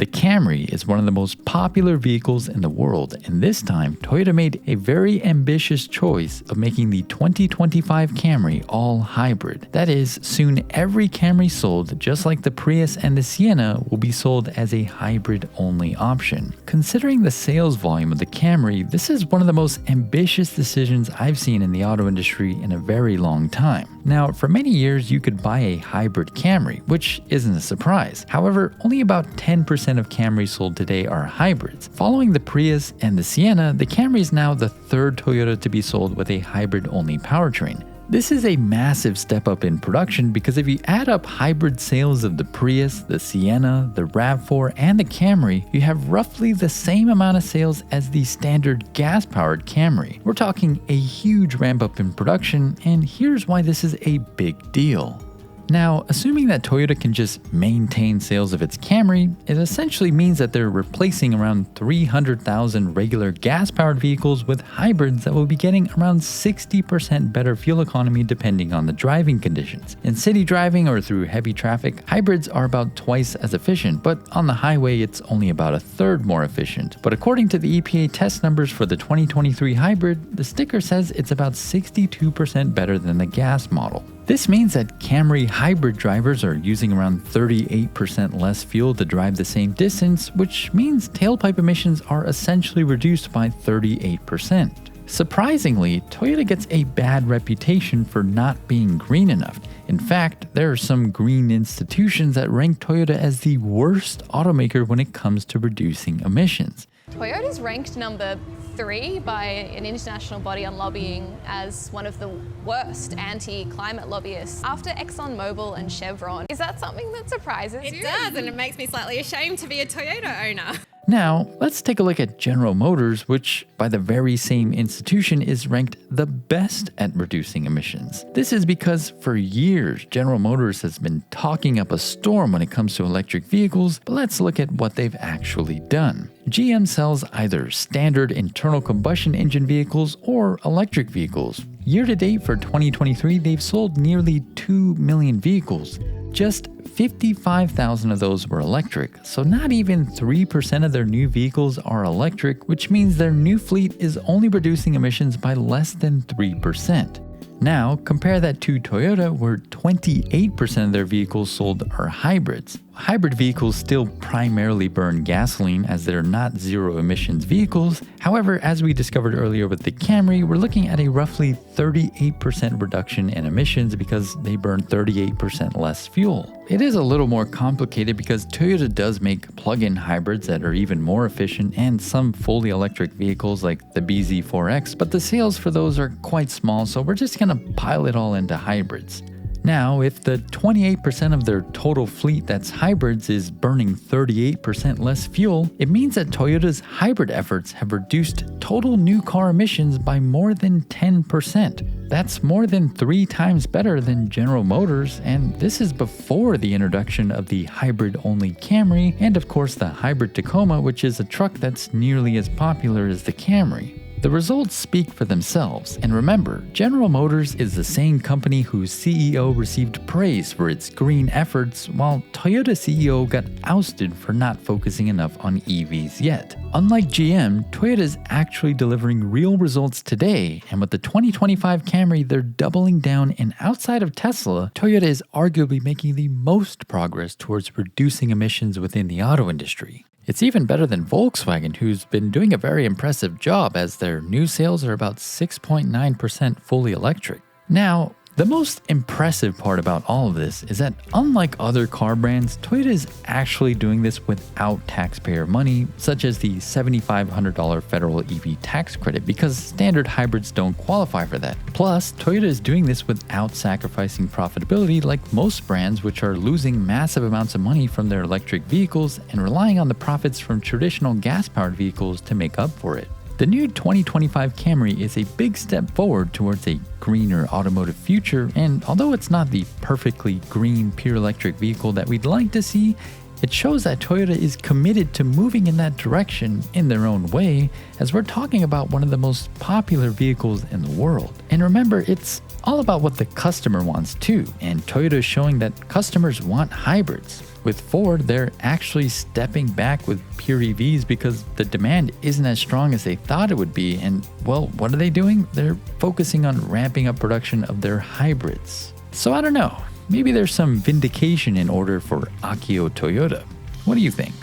The Camry is one of the most popular vehicles in the world, and this time Toyota made a very ambitious choice of making the 2025 Camry all hybrid. That is, soon every Camry sold, just like the Prius and the Sienna, will be sold as a hybrid-only option. Considering the sales volume of the Camry, this is one of the most ambitious decisions I've seen in the auto industry in a very long time. Now, for many years, you could buy a hybrid Camry, which isn't a surprise. However, only about 10% of Camrys sold today are hybrids. Following the Prius and the Sienna, the Camry is now the third Toyota to be sold with a hybrid-only powertrain. This is a massive step up in production because if you add up hybrid sales of the Prius, the Sienna, the RAV4, and the Camry, you have roughly the same amount of sales as the standard gas-powered Camry. We're talking a huge ramp up in production, and here's why this is a big deal. Now, assuming that Toyota can just maintain sales of its Camry, it essentially means that they're replacing around 300,000 regular gas-powered vehicles with hybrids that will be getting around 60% better fuel economy depending on the driving conditions. In city driving or through heavy traffic, hybrids are about twice as efficient, but on the highway it's only about a third more efficient. But according to the EPA test numbers for the 2023 hybrid, the sticker says it's about 62% better than the gas model. This means that Camry hybrid drivers are using around 38% less fuel to drive the same distance, which means tailpipe emissions are essentially reduced by 38%. Surprisingly, Toyota gets a bad reputation for not being green enough. In fact, there are some green institutions that rank Toyota as the worst automaker when it comes to reducing emissions. Toyota's ranked number 3 by an international body on lobbying as one of the worst anti-climate lobbyists after ExxonMobil and Chevron. Is that something that surprises you? It does, and it makes me slightly ashamed to be a Toyota owner. Now, let's take a look at General Motors, which by the very same institution is ranked the best at reducing emissions. This is because for years, General Motors has been talking up a storm when it comes to electric vehicles, but let's look at what they've actually done. GM sells either standard internal combustion engine vehicles or electric vehicles. Year to date for 2023, they've sold nearly 2 million vehicles. Just 55,000 of those were electric, so not even 3% of their new vehicles are electric, which means their new fleet is only reducing emissions by less than 3%. Now, compare that to Toyota, where 28% of their vehicles sold are hybrids. Hybrid vehicles still primarily burn gasoline as they're not zero emissions vehicles. However, as we discovered earlier with the Camry, we're looking at a roughly 38% reduction in emissions because they burn 38% less fuel. It is a little more complicated because Toyota does make plug-in hybrids that are even more efficient and some fully electric vehicles like the BZ4X, but the sales for those are quite small, so we're just gonna pile it all into hybrids. Now, if the 28% of their total fleet that's hybrids is burning 38% less fuel, it means that Toyota's hybrid efforts have reduced total new car emissions by more than 10%. That's more than 3 times better than General Motors, and this is before the introduction of the hybrid-only Camry and of course the hybrid Tacoma, which is a truck that's nearly as popular as the Camry. The results speak for themselves, and remember, General Motors is the same company whose CEO received praise for its green efforts, while Toyota CEO got ousted for not focusing enough on EVs yet. Unlike GM, Toyota is actually delivering real results today, and with the 2025 Camry, they're doubling down, and outside of Tesla, Toyota is arguably making the most progress towards reducing emissions within the auto industry. It's even better than Volkswagen, who's been doing a very impressive job as their new sales are about 6.9% fully electric. Now, the most impressive part about all of this is that unlike other car brands, Toyota is actually doing this without taxpayer money, such as the $7,500 federal EV tax credit, because standard hybrids don't qualify for that. Plus, Toyota is doing this without sacrificing profitability like most brands, which are losing massive amounts of money from their electric vehicles and relying on the profits from traditional gas-powered vehicles to make up for it. The new 2025 Camry is a big step forward towards a greener automotive future, and although it's not the perfectly green pure electric vehicle that we'd like to see, It shows that Toyota is committed to moving in that direction in their own way, as we're talking about one of the most popular vehicles in the world. And remember, it's all about what the customer wants too, and Toyota is showing that customers want hybrids. With Ford, they're actually stepping back with pure EVs because the demand isn't as strong as they thought it would be, and well, what are they doing? They're focusing on ramping up production of their hybrids. So I don't know, maybe there's some vindication in order for Akio Toyota. What do you think?